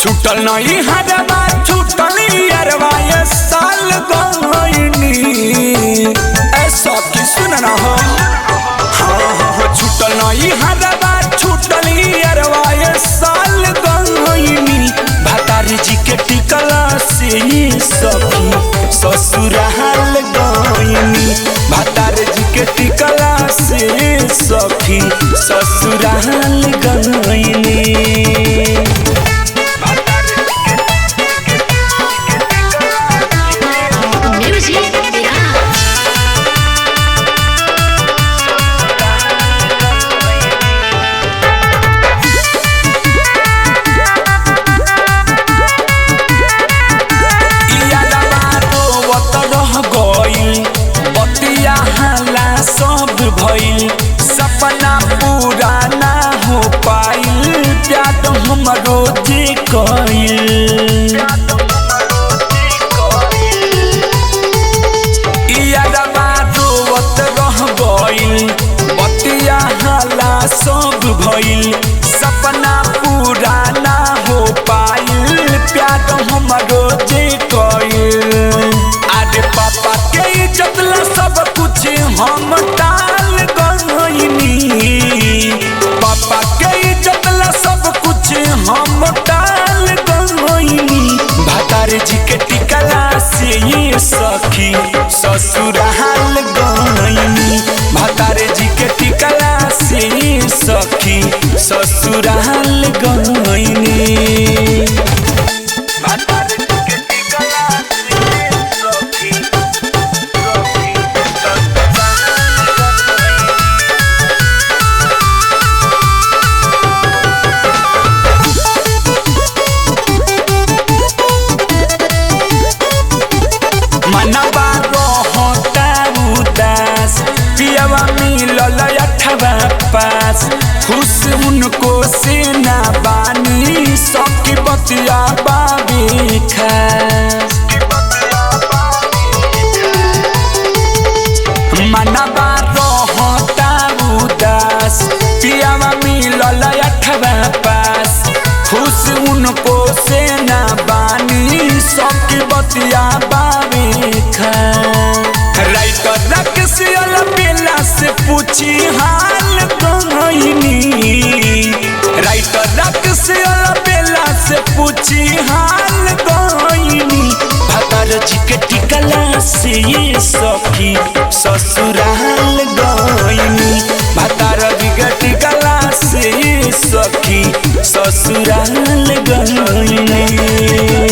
छूटल नहीं हरवा छूटल यारवा ये साल गईनी ऐसा की सुनना हो। हाँ छूटल नहीं हरवा छूटल यारवा ये साल गईनी भतारी जी के टिकला से सखी ससुराल गईनी भतारी जी के टिकला से सखी ससुराल गईनी। भइल सपना पूरा ना हो पाइल प्यार हमरो जे कइल यारवा रोवत रह गइल बतिया हाला सब भइल सपना पूरा ना हो पाइल प्यार हमरो जे कइल। अरे पापा के इज्जत ला सब कुछ हम पापा के इज्जत ला सब कुछ हम टाल गईनी भतारी जी के टिकला से ये सखी ससुराल गईनी भतारी जी के टिकला से ये सखी ससुराल गईनी। मनवा रहता उदास पियवा मिलल अठवा पास खुश उनको से ना बानी सबकी बतिया बाबे खास। मनवा रहता उदास पियवा मिलल अठवा पास खुश उनको से ना बानी सबकी बतिया बाबे राइटर से बेला से पूछी हाल गईनी राइटर से बेला से पूछी हाल गईनी भतारी जी के टिकला से ये सखी ससुराल गईनी भतारी जी के टिकला से ये सखी ससुराल गईनी।